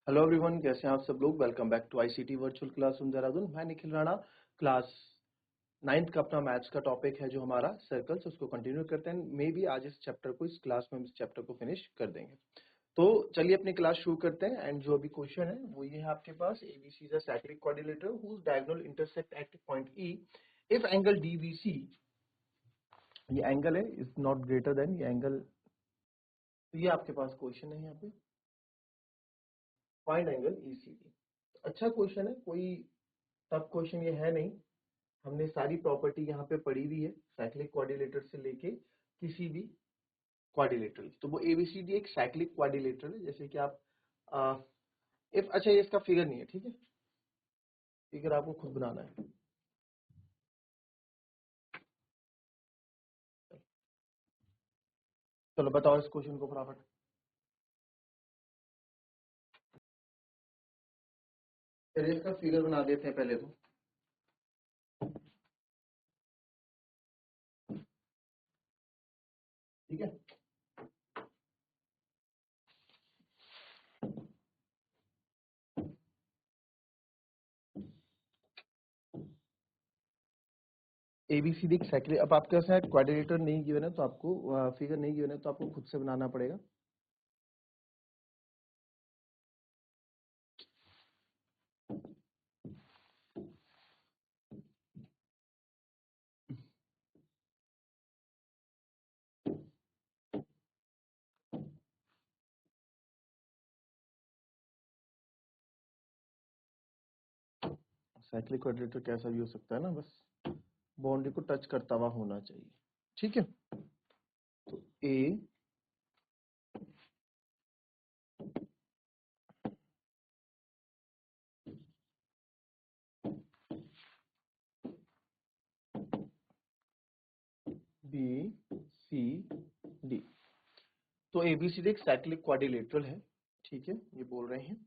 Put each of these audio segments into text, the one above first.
Hello everyone, कैसे हैं आप सब लोग। Welcome back to ICT virtual classroom Dehradun. मैं निखिल राणा। क्लास 9th का अपना मैथ्स का टॉपिक है जो हमारा सर्कल्स, उसको कंटिन्यू करते हैं। मे बी आज इस चैप्टर को, इस क्लास में हम इस चैप्टर को फिनिश कर देंगे। तो चलिए अपनी क्लास शुरू करते हैं। एंड जो अभी क्वेश्चन है वो ये है आपके पास, ABC is a cyclic quadrilateral whose diagonal intersect at point E if angle DBC, ये एंगल है, इज नॉट ग्रेटर देन ये एंगल। तो ये आपके पास क्वेश्चन है यहाँ पे, फाइंड एंगल ईसीडी। अच्छा क्वेश्चन है, कोई टफ क्वेश्चन ये है नहीं। हमने सारी प्रॉपर्टी यहाँ पे पढ़ी हुई है, साइक्लिक क्वाड्रिलेटर से लेके किसी भी क्वाड्रिलेटरल। तो वो एबीसीडी एक साइक्लिक क्वाड्रिलेटरल है। जैसे कि आप इफ, अच्छा ये इसका फिगर नहीं है, ठीक है, फिगर आपको खुद बनाना है। चलो बताओ इस क्वेश्चन को फटाफट। चलिए इसका फिगर बना देते हैं पहले तो। ठीक है, एबीसीडी एक साइक्लिक, अब आपके पास क्वाड्रिलेटर नहीं गिवन है तो आपको फिगर नहीं गिवन है तो आपको खुद से बनाना पड़ेगा। साइक्लिक क्वाड्रिलेटर कैसा भी हो सकता है ना, बस बाउंड्री को टच करता हुआ होना चाहिए। ठीक है, तो ए बी सी डी, तो एबीसीडी एक साइक्लिक क्वाड्रिलेटरल है। ठीक है, ये बोल रहे हैं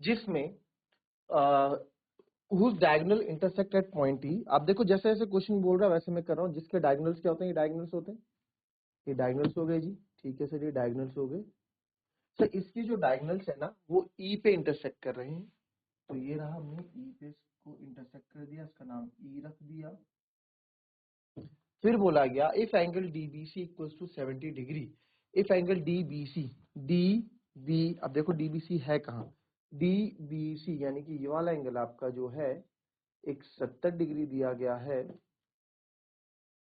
जिसमें whose diagonal intersect at point E. आप देखो जैसे जैसे क्वेश्चन बोल रहा है वैसे मैं कर रहा हूँ। जिसके डायगोनल्स क्या होते हैं, ये डायगोनल्स होते हैं, ये डायगोनल्स हो गए जी। ठीक है सर, ये डायगोनल्स हो गए सर। इसकी जो डायगोनल्स है ना वो ई पे इंटरसेक्ट कर रहे हैं। तो ये रहा, हमने ई पे इसको इंटरसेक्ट कर दिया, इसका नाम ई रख दिया। फिर बोला गया if angle DBC equals to 70 degree, if angle DBC, D B, अब देखो डीबीसी है कहाँ, डीबीसी यानी कि ये वाला एंगल आपका जो है एक 70 डिग्री दिया गया है।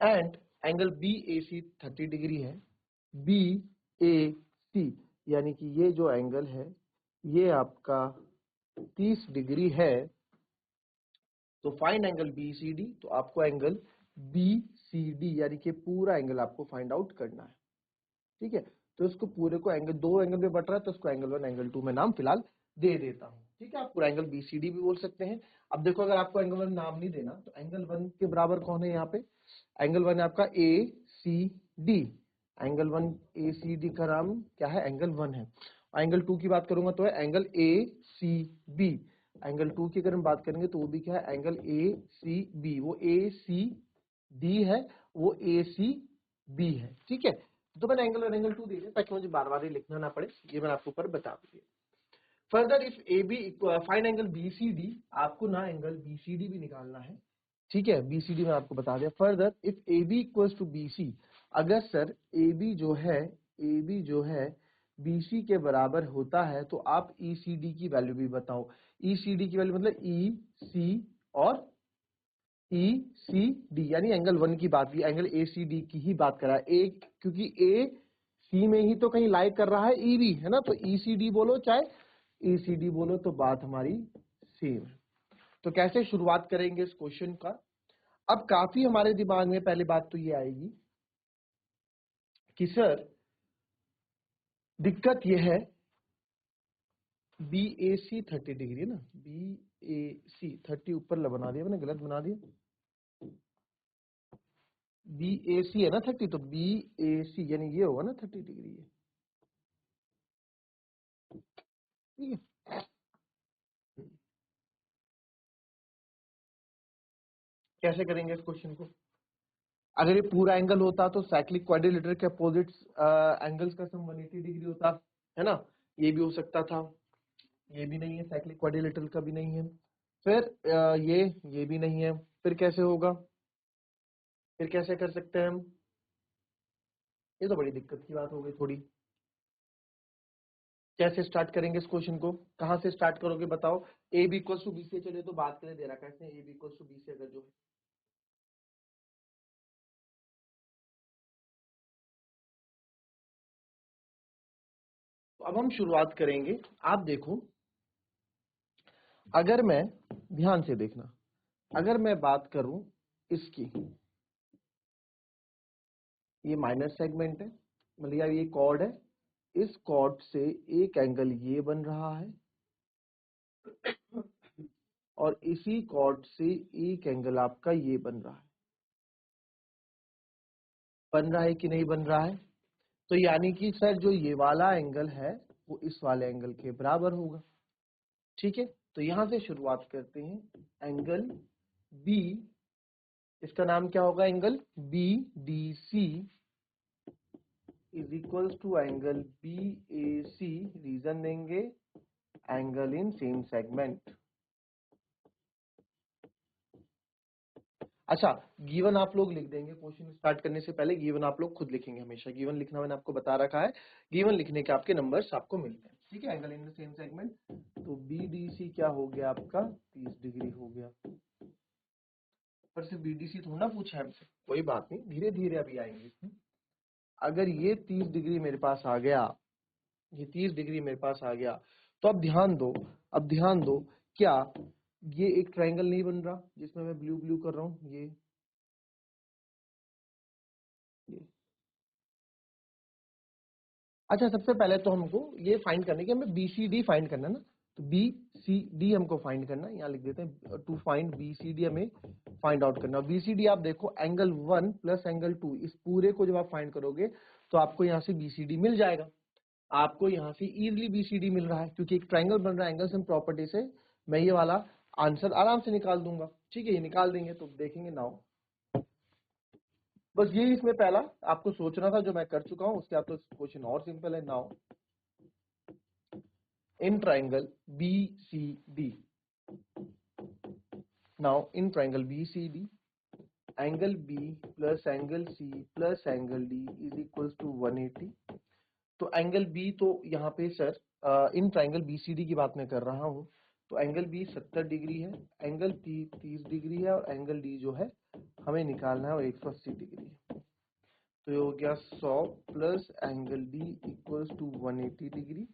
And angle B A C 30 degree है। बी ए सी यानी कि ये जो एंगल है ये आपका 30 डिग्री है। तो find angle B C D, तो आपको एंगल बी सी डी यानी कि पूरा एंगल आपको फाइंड आउट करना है। ठीक है, तो इसको पूरे को एंगल, दो एंगल में बट रहा है तो इसको एंगल 1 एंगल 2 में नाम फिलहाल दे देता हूं। ठीक है, आप पूरा एंगल बीसीडी भी बोल सकते हैं। अब देखो अगर आपको एंगल 1 नाम नहीं देना तो एंगल 1 के बराबर कौन है यहाँ पे, एंगल 1 है आपका ए सी डी। एंगल 1 ए सी डी का नाम क्या है, एंगल 1 है। एंगल 2 की बात करूंगा तो है angle A C B. Angle 2 की अगर हम बात करेंगे तो वो भी क्या है, एंगल ए सी बी। वो ए सी डी है, वो ए सी बी है। ठीक है, तो मैंने एंगल 1 एंगल 2 दे दिया ताकि मुझे बार बार ये लिखना ना पड़े, ये मैंने आपको ऊपर बता दिया। Further if A B, find angle B C D, आपको ना एंगल बी सी डी भी निकालना है। ठीक है, बी सी डी में आपको बता दिया। Further if A B equals to B C, अगर सर ए बी जो है, ए बी जो है बी सी के बराबर होता है तो आप ई सी डी की वैल्यू भी बताओ। ई सी डी की वैल्यू मतलब ई सी और ई सी डी, यानी एंगल 1 की बात भी, एंगल ए सी डी की ही बात कर रहा है। ए क्योंकि ए सी में ही तो कहीं लाई कर रहा है, ई बी है ना, तो ई सी डी बोलो चाहे ई सी डी बोलो तो बात हमारी सेम है। तो कैसे शुरुआत करेंगे इस क्वेश्चन का। अब काफी हमारे दिमाग में पहली बात तो ये आएगी कि सर दिक्कत ये है, बी ए सी 30 डिग्री है ना, बी ए सी 30 ऊपर बना दिया मैंने, गलत बना दिया। बी ए सी है ना 30, तो बी ए सी यानी ये होगा ना 30 डिग्री है। ठीक है, कैसे करेंगे इस क्वेश्चन को। अगर ये पूरा एंगल होता तो साइक्लिक क्वाड्रिलेटरल के अपोजिट्स एंगल्स का सम 180 डिग्री होता है ना, ये भी हो सकता था, ये भी नहीं है, साइक्लिक क्वाड्रिलेटरल का भी नहीं है। फिर ये भी नहीं है। फिर कैसे होगा, फिर कैसे कर सकते हैं हम? ये तो बड़ी दिक्कत की बात हो गई थोड़ी। कैसे स्टार्ट करेंगे इस क्वेश्चन को, कहां से स्टार्ट करोगे बताओ? A B equal to B C, चलिए तो बात करें, दे रखा है इसने A B equal to B C अगर जो है, तो अब हम शुरुआत करेंगे। आप देखो, अगर मैं, ध्यान से देखना, अगर मैं बात करूं इसकी, ये माइनर सेगमेंट है, मतलब यार ये कॉर्ड है, इस कॉर्ड से एक एंगल ये बन रहा है और इसी कॉर्ड से एक एंगल आपका ये बन रहा है। बन रहा है कि नहीं बन रहा है? तो यानी कि सर जो ये वाला एंगल है वो इस वाले एंगल के बराबर होगा। ठीक है, तो यहां से शुरुआत करते हैं। एंगल बी, इसका नाम क्या होगा? Angle B D C is equals to angle B A C, reason देंगे एंगल इन सेम सेगमेंट। अच्छा, गिवन आप लोग लिख देंगे, क्वेश्चन स्टार्ट करने से पहले गिवन आप लोग खुद लिखेंगे, हमेशा गिवन लिखना मैंने आपको बता रखा है। गिवन लिखने के आपके नंबर्स आपको मिलते हैं। ठीक है, angle in the same segment, तो बीडीसी क्या हो गया आपका? 30 डिग्री हो गया। पर सिर्फ बीडीसी थोड़ा ना पूछा है हमसे, कोई बात नहीं, धीरे धीरे अभी आएंगे इसमें। अगर ये 30 डिग्री मेरे पास आ गया, ये 30 डिग्री मेरे पास आ गया, तो अब ध्यान दो, अब ध्यान दो, क्या ये एक ट्रायंगल नहीं बन रहा जिसमें मैं ब्लू ब्लू कर रहा हूं? ये अच्छा, सबसे पहले तो हमको ये फाइंड करने की, हमें बी सी डी फाइंड करना है ना, तो बी सी डी हमको फाइंड करना है। यहाँ लिख देते हैं, to find B C D हमें फाइंड आउट करना है। बी सी डी आप देखो, एंगल 1 प्लस एंगल 2, इस पूरे को जब आप फाइंड करोगे तो आपको यहाँ से बी सी डी मिल जाएगा। आपको यहाँ से इजिली बी सी डी मिल रहा है क्योंकि एक ट्राइंगल बन रहा है। एंगल सम प्रॉपर्टी से मैं ये वाला आंसर आराम से निकाल दूंगा। ठीक है, ये निकाल देंगे तो देखेंगे नाउ। बस ये इसमें पहला आपको सोचना था जो मैं कर चुका हूं, उसके बाद तो क्वेश्चन और सिंपल है। Now in triangle BCD. Now in triangle BCD, angle B plus angle C plus angle D is equals to 180. तो एंगल B तो यहाँ पे सर इन ट्राइंगल BCD की बात मैं कर रहा हूँ, तो एंगल B 70 डिग्री है, एंगल P 30 डिग्री है और एंगल D जो है हमें निकालना है वो 180 डिग्री है। तो ये हो गया 100 plus angle D equals to 180 degree.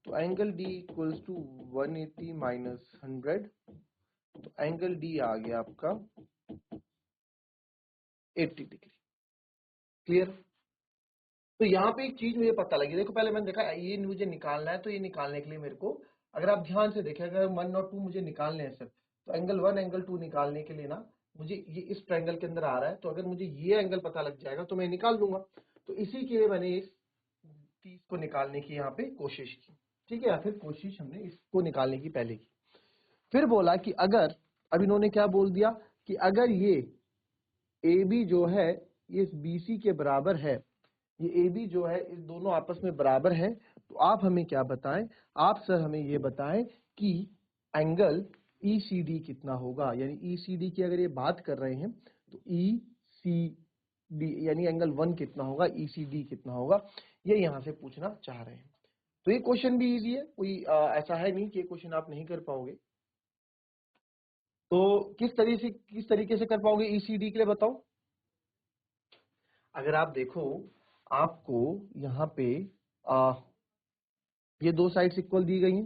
तो angle D equals to 180 minus 100, तो एंगल D आ गया आपका 80 डिग्री। क्लियर? तो यहाँ पे एक चीज मुझे पता लगी, देखो पहले मैंने देखा ये मुझे निकालना है, तो ये निकालने के लिए मेरे को, अगर आप ध्यान से देखें, अगर 1 और 2 मुझे निकालने हैं सर, तो एंगल 1 एंगल 2 निकालने के लिए ना, मुझे ये इस ट्रायंगल के अंदर आ रहा है, तो अगर मुझे ये एंगल पता लग जाएगा तो मैं निकाल दूंगा। तो इसी के लिए मैंने इस 30 को निकालने की यहाँ पे कोशिश की। ठीक है, या फिर कोशिश हमने इसको निकालने की पहले की। फिर बोला कि अगर, अब इन्होंने क्या बोल दिया कि अगर ये ए बी जो है ये इस बी सी के बराबर है, ये ए बी जो है इस दोनों आपस में बराबर है, तो आप हमें क्या बताएं? आप सर हमें ये बताएं कि एंगल ई सी डी कितना होगा। यानी ई सी डी की अगर ये बात कर रहे हैं तो ई सी डी यानी एंगल 1 कितना होगा, ई सी डी कितना होगा, ये यहां से पूछना चाह रहे हैं। तो ये क्वेश्चन भी इजी है, कोई ऐसा है नहीं कि ये क्वेश्चन आप नहीं कर पाओगे। तो किस तरीके से कर पाओगे ईसीडी के लिए बताओ? अगर आप देखो, आपको यहाँ पे ये दो साइड्स इक्वल दी गई हैं,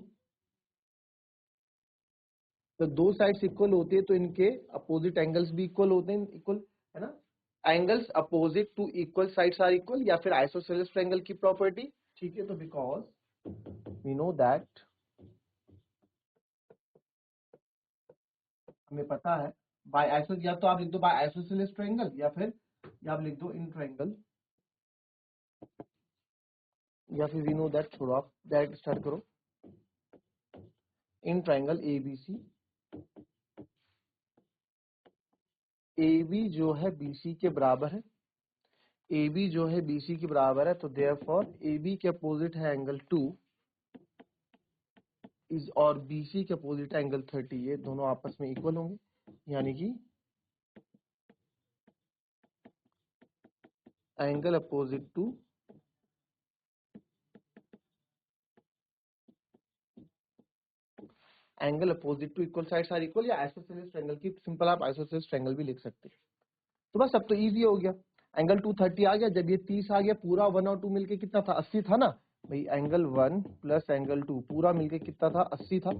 तो दो साइड्स इक्वल होते हैं तो इनके अपोजिट एंगल्स भी इक्वल होते हैं, इक्वल है ना? Angles opposite to equal sides are equal, या फिर आइसोसेलेस ट्रायंगल की प्रॉपर्टी। ठीक है, तो बिकॉज वी नो दैट, हमें पता है बाय आइसो, या तो आप लिख दो बाय आइसोसेलेस ट्रायंगल, या आप लिख दो इन ट्रायंगल, या फिर वी नो दैट, छोड़ो आप डायरेक्ट स्टार्ट करो। इन ट्रायंगल एबीसी, AB जो है BC के बराबर है, AB जो है BC के बराबर है, तो देयरफॉर AB के अपोजिट है एंगल 2, इज और BC के अपोजिट एंगल 30, ये दोनों आपस में इक्वल होंगे, यानी कि angle opposite to equal sides are equal, या आइसोसेलेस ट्रायंगल की सिंपल आप आइसोसेलेस ट्रायंगल भी लिख सकते हैं। तो बस अब तो इजी हो गया, एंगल 230 आ गया, जब ये 30 आ गया, पूरा 1 और 2 मिलके कितना था, 80 था ना भाई, एंगल 1 प्लस एंगल 2 पूरा मिलके कितना था, 80 था।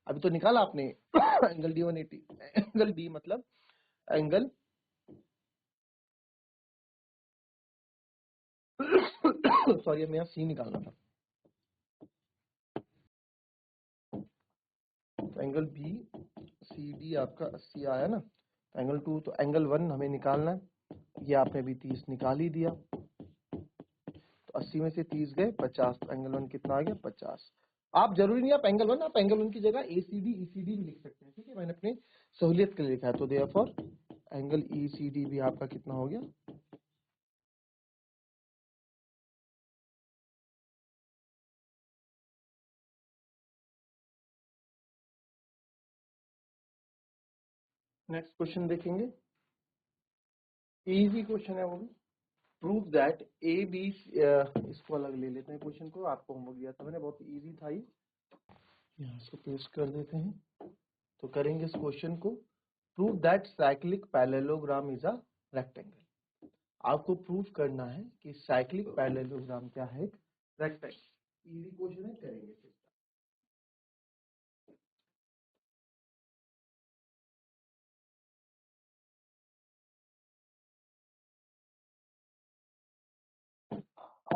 अभी तो निकाला आपने एंगल D 180, एंगल D मतलब एंगल सॉरी मैं C निकालना था, तो एंगल BCD आपका 80 आया ना, एंगल 2, तो एंगल 1 हमें निकालना है, ये आपने भी 30 निकाल ही दिया, तो 80 में से 30 गए 50, तो एंगल 1 कितना आ गया, 50। आप जरूरी नहीं आप एंगल 1, आप एंगल 1 की जगह ACD ECD भी लिख सकते हैं, ठीक है, मैंने अपने सहूलियत के लिए लिखा है, तो देयरफॉर एंगल ECD भी आपका कितना हो गया, नेक्स्ट क्वेश्चन देखेंगे, इजी क्वेश्चन है वो भी, प्रूव दैट ए बी, इसको अलग ले लेते हैं क्वेश्चन को, आपको होमवर्क दिया था मैंने, बहुत इजी था ये, यहाँ इसको पेस्ट कर देते हैं, तो करेंगे इस क्वेश्चन को, prove that cyclic parallelogram is a rectangle. आपको प्रूव करना है कि साइक्लिक पैरेललोग्राम क्या है, एक रेक्टेंगल। इजी क्वेश्चन है, करेंगे फिर।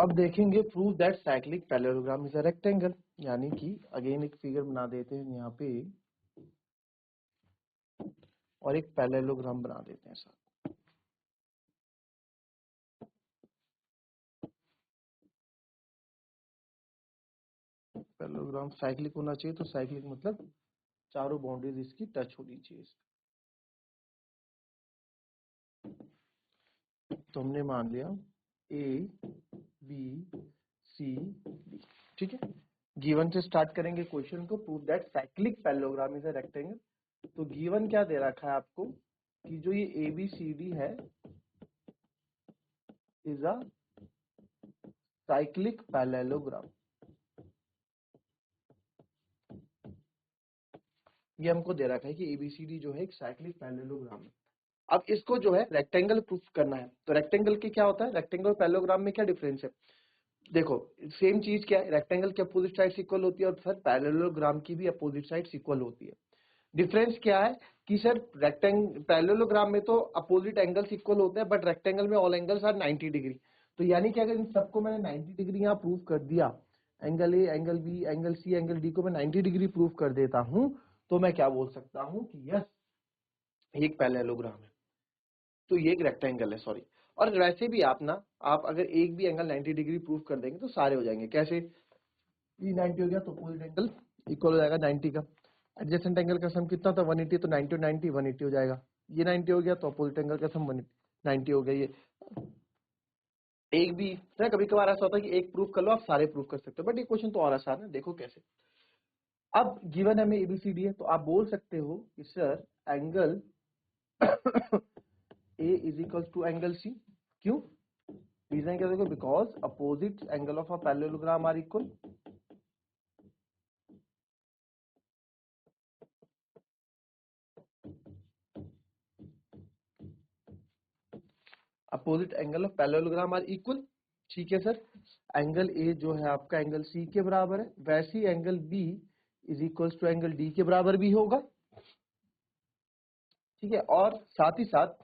अब देखेंगे prove that cyclic parallelogram is a rectangle, यानी कि अगेन एक फिगर बना देते हैं यहाँ पे, और एक पैरेललोग्राम बना देते हैं साथ। पैरेललोग्राम साइक्लिक होना चाहिए, तो साइक्लिक मतलब चारों बाउंड्रीज इसकी टच होनी चाहिए। तो हमने मान लिया A B C D, ठीक है। गिवन से स्टार्ट करेंगे क्वेश्चन को, prove that cyclic parallelogram is a rectangle. तो गिवन क्या दे रखा है आपको कि जो ये ABCD है इज अ साइक्लिक पैरेललोग्राम, ये हमको दे रखा है कि ABCD जो है एक साइक्लिक पैरेललोग्राम है। अब इसको जो है रेक्टेंगल प्रूफ करना है, तो रेक्टेंगल के क्या होता है, रेक्टेंगल और पैरेललोग्राम में क्या डिफरेंस है, देखो सेम चीज क्या है, रेक्टेंगल की अपोजिट साइड्स इक्वल होती है, और सर पैरेललोग्राम की भी अपोजिट साइड्स इक्वल होती है। डिफरेंस क्या है कि सर पैरेललोग्राम में तो अपोजिट एंगल्स इक्वल होते हैं, बट रेक्टेंगल में ऑल एंगल्स आर 90 डिग्री। तो यानी कि अगर इन सबको मैंने 90 डिग्री यहाँ प्रूव कर दिया, angle A, angle B, angle C, angle D को मैं 90 डिग्री प्रूव कर देता हूं, तो मैं क्या बोल सकता हूं कि यस ये एक पैरेललोग्राम है, तो ये एक रेक्टेंगल है, सॉरी। और वैसे भी आप ना, आप अगर एक भी एंगल 90 डिग्री प्रूव कर देंगे तो सारे हो जाएंगे, कैसे, ये 90 हो गया तो अपोजिट एंगल इक्वल हो जाएगा 90 का, एडजेसेंट एंगल का सम कितना था 180, तो 90 और 90 180 हो जाएगा, ये 90 हो गया तो अपोजिट एंगल का सम 190 हो गया। ये एक भी ना, कभी कभार ऐसा होता है कि एक प्रूव कर लो आप सारे प्रूव कर सकते हो, बट ये क्वेश्चन तो और आसान है, देखो कैसे। अब गिवन हमें ABCD है, तो आप बोल सकते हो कि sir angle A is equal to angle C, क्यों, रीजन क्या देखो, because opposite angle of a parallelogram are equal, opposite angle of parallelogram are equal, ठीक है सर। एंगल ए जो है आपका एंगल सी के बराबर है, वैसे ही angle B is equal to angle D के बराबर भी होगा, ठीक है। और साथ ही साथ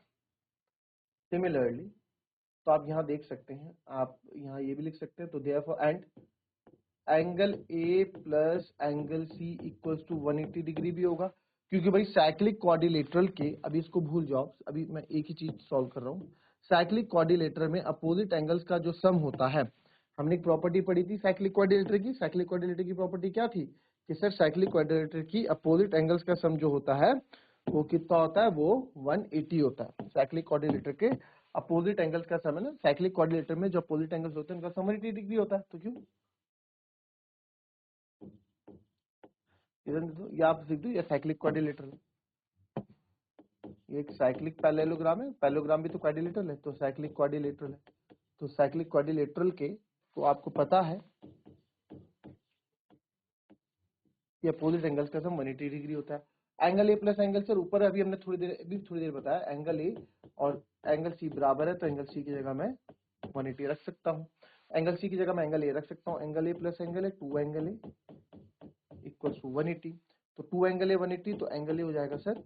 सिमिलरली, तो आप यहाँ देख सकते हैं, आप यहाँ ये भी लिख सकते हैं, तो therefore and angle A plus angle C equals to 180 degree भी होगा, क्योंकि भाई साइक्लिक क्वाड्रिलेटरल के, अभी इसको भूल जाओ, अभी मैं एक ही चीज सॉल्व कर रहा हूँ। साइक्लिक क्वाड्रिलेटरल में अपोजिट एंगल्स का जो सम होता है, हमने एक प्रॉपर्टी पढ़ी थी साइक्लिक क्वाड्रिलेटर की, साइक्लिक क्वाड्रिलेटर की प्रॉपर्टी क्या थी कि सर साइक्लिक क्वाड्रिलेटर की अपोजिट एंगल्स का सम जो होता है वो कितना होता है, वो 180 होता है। साइक्लिक क्वाड्रिलेटर के अपोजिट एंगल्स का सम है ना, साइक्लिक क्वाड्रिलेटर में जो अपोजिट एंगल्स होते हैं उनका सम 180 डिग्री होता है, तो क्यों, इधर दो, या आप लिख दो या साइक्लिक क्वाड्रिलेटरल। ये एक साइक्लिक पैरेललोग्राम है, पैरेललोग्राम भी तो क्वाड्रिलेटरल है, तो साइक्लिक क्वाड्रिलेटरल है। तो साइक्लिक क्वाड्रिलेटरल के तो आपको पता है कि अपोजिट एंगल्स का सम 180 डिग्री होता है। Angle A plus angle sir ऊपर अभी हमने थोड़ी देर बताया, एंगल ए और एंगल सी बराबर है, तो एंगल सी की जगह मैं 180 रख सकता हूँ। एंगल सी की जगह मैं एंगल ए रख सकता हूँ। एंगल ए प्लस एंगल है 2 एंगल ए इक्वल टू 180। तो 2 एंगल ए 180, तो एंगल ए हो जाएगा सर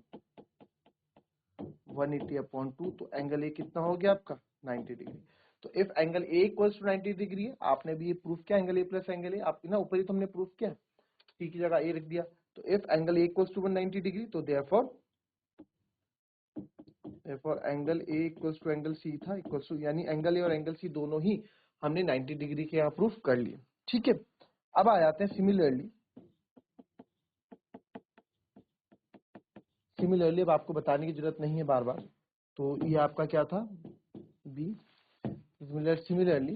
180/2। तो एंगल ए कितना हो गया आपका 90 डिग्री। तो if angle A equals to 90 degree है, आपने भी ये प्रूफ किया angle A plus angle A, आप ना ऊपर ही तो हमने प्रूफ किया, टी की जगह ए रख दिया। तो if angle A equals to 190 degree, तो therefore angle A equals to angle C था इक्वल्स टू, यानी एंगल ए और एंगल सी दोनों ही हमने 90 डिग्री के यहाँ प्रूफ कर लिए। ठीक है, अब आ जाते हैं सिमिलरली अब आपको बताने की जरूरत नहीं है बार बार। तो ये आपका क्या था B. Similarly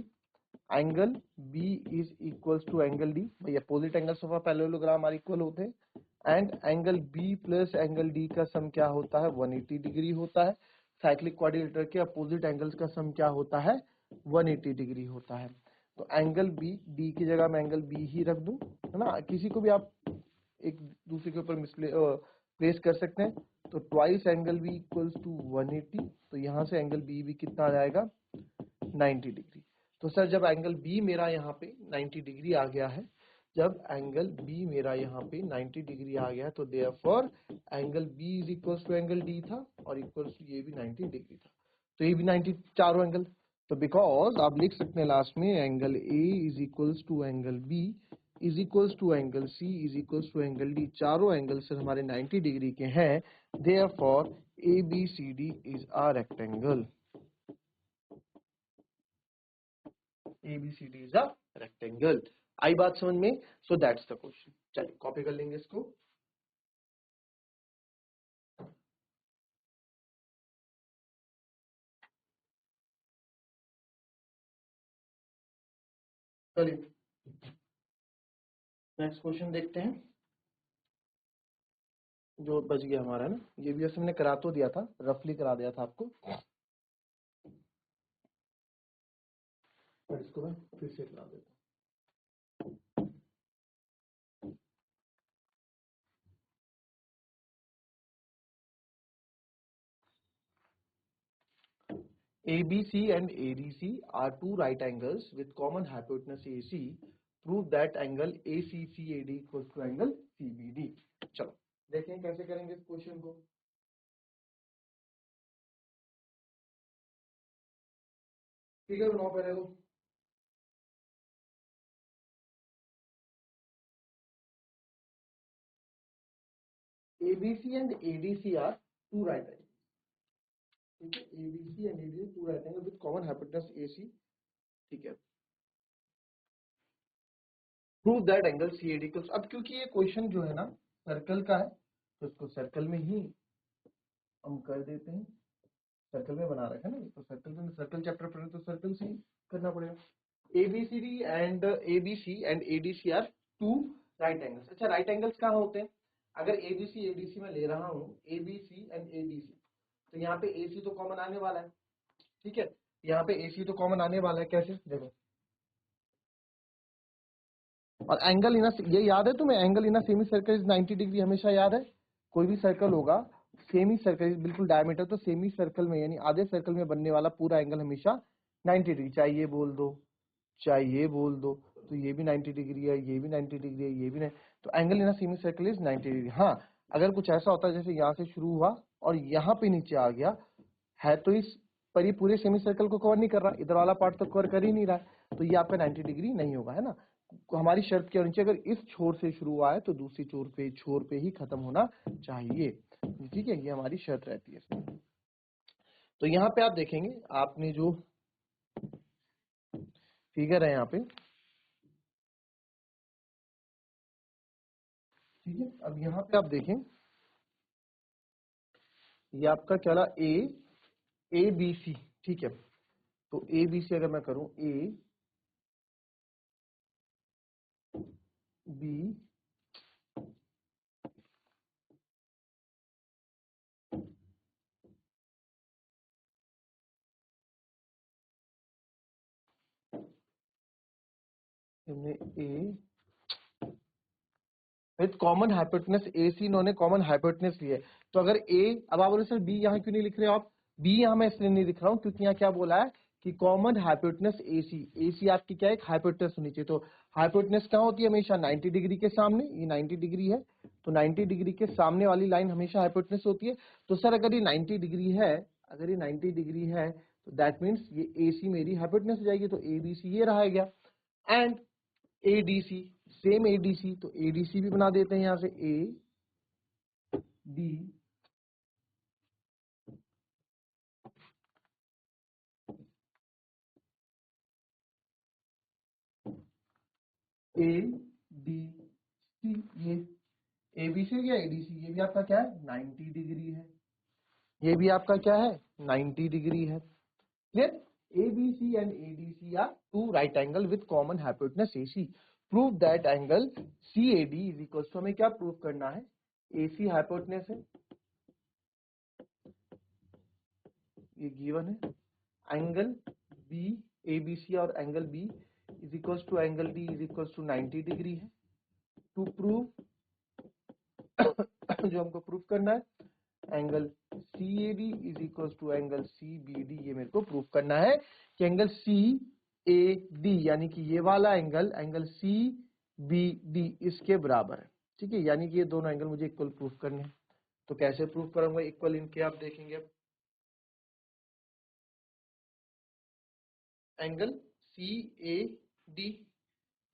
angle B is equals to angle D, भाई opposite angles of a parallelogram are equal होते हैं, and angle B plus angle D का सम क्या होता है 180 डिग्री होता है। साइक्लिक क्वाड्रिलेटरल के अपोजिट एंगल्स का सम क्या होता है 180 डिग्री होता है। तो एंगल बी, डी की जगह मैं एंगल बी ही रख दूं, है ना, किसी को भी आप एक दूसरे के ऊपर प्लेस कर सकते हैं। तो twice angle B equals to 180, तो यहाँ से एंगल बी भी कितना आ जाएगा 90 डिग्री। तो सर जब एंगल बी मेरा यहाँ पे 90 डिग्री आ गया है, जब एंगल बी मेरा यहाँ पे 90 डिग्री आ गया है, तो therefore angle B is equals to angle D था और इक्वल्स टू ये भी 90 डिग्री था। तो ये भी 90, चारों एंगल। तो बिकॉज आप लिख सकते हैं लास्ट में angle A is equals to angle B is equals to angle C is equals to angle D, चारों एंगल से हमारे 90 डिग्री के हैं। Therefore A B C D is a rectangle. ABCD is a rectangle। आई बात समझ में? So that's the question. चलिए कॉपी कर लेंगे इसको। चलिए नेक्स्ट क्वेश्चन देखते हैं, जो बच गया हमारा ना, ये भी हमने करा तो दिया था, रफली करा दिया था आपको, पर इसको मैं फिर से करा देता हूँ। ABC and ADC are two right angles with common hypotenuse AC. Prove that angle ACCAD equals to angle CBD। चलो देखें कैसे करेंगे इस क्वेश्चन को। फिगर बनाओ पहले तो। ABC and ADC are two right angles। ठीक है, ABC and ADC two right angle with common hypotenuse AC। ठीक है, prove that angle CAD equals, अब क्योंकि ये क्वेश्चन जो है ना सर्कल का है, तो इसको सर्कल में ही हम कर देते हैं। सर्कल में बना रखा है ना, तो सर्कल में, सर्कल चैप्टर पढ़े तो सर्कल से ही करना पड़ेगा। ABC and ADC are two right angles. अच्छा राइट एंगल्स कहाँ होते हैं? अगर ABC ADC में ले रहा हूँ, ABC एंड ADC, तो यहाँ पे AC तो कॉमन आने वाला है। ठीक है, यहाँ पे AC तो कॉमन आने वाला है, कैसे देखो, और एंगल इन ये याद है तुम्हें, angle in semi circle is 90 degree, हमेशा याद है। कोई भी सर्कल होगा सेमी सर्कल बिल्कुल डायमीटर, तो सेमी सर्कल में यानी आधे सर्कल में बनने वाला पूरा एंगल हमेशा 90 डिग्री, चाहे ये बोल दो चाहे ये बोल दो, तो ये भी 90 डिग्री है, ये भी 90 डिग्री है, ये भी नहीं। तो angle in semi circle is 90 degree. हाँ, अगर कुछ ऐसा होता है जैसे यहाँ से शुरू हुआ और यहाँ पे नीचे आ गया है, तो इस पर ये पूरे सेमी सर्कल को कवर नहीं कर रहा, इधर वाला पार्ट तो कवर कर ही नहीं रहा है, तो ये आपका 90 डिग्री नहीं होगा, है ना। हमारी शर्त के नीचे अगर इस छोर से शुरू हुआ है तो दूसरी छोर पे ही खत्म होना चाहिए। ठीक है, ये हमारी शर्त रहती है इसमें। तो यहाँ पे आप देखेंगे, आपने जो फिगर है यहाँ पे, ठीक है, अब यहाँ पे आप देखें, ये आपका क्या रहा, ए बी सी। ठीक है, तो ए बी सी अगर मैं करूं, A B A with common hypotenuse AC, इन्होंने कॉमन हाइपोटेनस ली है। तो अगर A, अब आप बोले सर B यहाँ क्यों नहीं लिख रहे हो आप? B यहाँ मैं इसलिए नहीं लिख रहा हूँ क्योंकि यहाँ क्या बोला है कि कॉमन हाइपोटेनस AC आपकी क्या है, एक हाइपोटेनस होनी चाहिए। तो हाइपोटेनस क्या होती है? हमेशा 90 डिग्री के सामने, ये 90 डिग्री है तो 90 डिग्री के सामने वाली लाइन हमेशा हाइपोटेनस होती है। तो सर अगर ये 90 डिग्री है, अगर ये 90 डिग्री है तो दैट मीन्स ये AC मेरी हाइपोटेनस हो जाएगी। तो ABC ये रहा गया। एंड ADC, सेम ADC, तो ADC भी बना देते हैं यहां से, ADC, ये ABC क्या ADC, ये भी आपका क्या है 90 डिग्री है, ये भी आपका क्या है 90 डिग्री है। Clear? ABC and ADC are two right angle with common hypotenuse AC. Prove that angle CAD is equals to, हमें क्या प्रूव करना है? AC हाइपोटेनस है, ये गिवन है। एंगल B, ABC और angle B is equals to angle D is equals to 90 degree है। To prove जो हमको प्रूव करना है, angle CAD is equals to angle CBD, ये मेरे को प्रूव करना है कि एंगल CAD यानी कि ये वाला एंगल, एंगल CBD इसके बराबर है। ठीक है, यानी कि ये दोनों एंगल मुझे इक्वल प्रूव करने हैं। तो कैसे प्रूव करूंगा इक्वल इनके, आप देखेंगे अब। एंगल CAD,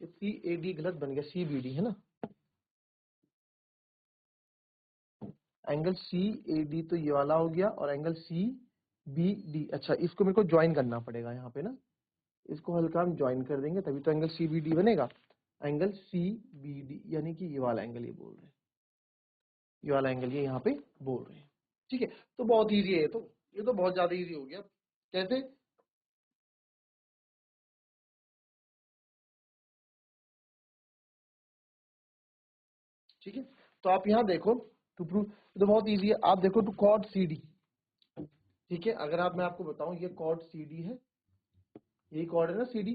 CAD गलत बन गया, CBD है ना, एंगल CAD तो ये वाला हो गया, और एंगल CBD, अच्छा इसको मेरे को ज्वाइन करना पड़ेगा यहाँ पे ना, इसको हल्का हम ज्वाइन कर देंगे तभी तो एंगल CBD बनेगा। एंगल CBD यानी कि ये वाला एंगल, ये बोल रहे हैं, ये वाला एंगल ये यहाँ पे बोल रहे हैं। ठीक है, तो बहुत ईजी है, तो ये तो बहुत ज्यादा ईजी हो गया। कैसे? ठीक है, तो आप यहाँ देखो, टू प्रूव, तो बहुत ईजी है। आप देखो टू कॉड CD, ठीक है, अगर आप, मैं आपको बताऊं ये कॉड CD है, यही कॉड है ना CD,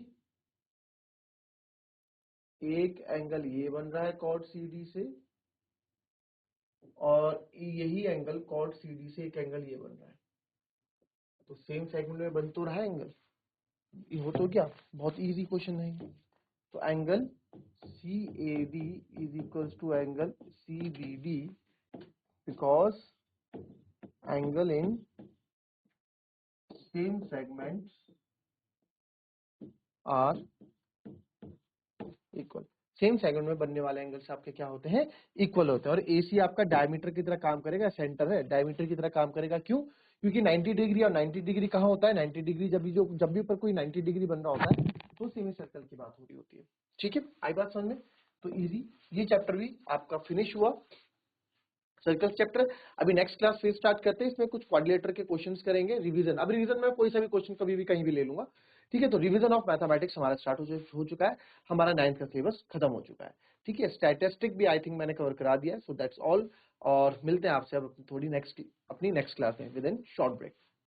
एक एंगल ये बन रहा है कॉड CD से, और यही एंगल कॉड CD से एक एंगल ये बन रहा है, तो सेम सेगमेंट में बन तो रहा है एंगल, ये हो तो क्या, बहुत इजी क्वेश्चन है। तो angle CAD is equals to angle CBD because angle in same segments are equal, same segment में बनने वाले एंगल्स आपके क्या होते हैं, इक्वल होते हैं। और AC आपका डायमीटर की तरह काम करेगा, सेंटर है, डायमीटर की तरह काम करेगा। क्यों? क्योंकि 90 डिग्री, और 90 डिग्री कहाँ होता है, 90 डिग्री जब भी पर कोई 90 डिग्री बन रहा होता है तो सेमी सर्कल की बात हो रही होती है। ठीक है, आई बात समझ में? तो इजी, ये चैप्टर भी आपका फिनिश हुआ, सर्कल चैप्टर। अभी नेक्स्ट क्लास फिर स्टार्ट करते हैं, इसमें कुछ क्वाड्रिलेटर के क्वेश्चंस करेंगे, रिवीजन। अब रिवीजन में कोई सा भी क्वेश्चन कभी भी कहीं भी ले लूंगा। ठीक है, तो रिवीजन ऑफ मैथमेटिक्स हमारा स्टार्ट हो चुका है, हमारा 9th का सिलेबस खत्म हो चुका है। ठीक है, स्टैटिस्टिक भी आई थिंक मैंने कवर करा दिया है, सो दैट्स ऑल। और मिलते हैं आपसे अब थोड़ी नेक्स्ट, अपनी नेक्स्ट क्लास में विद इन शॉर्ट ब्रेक।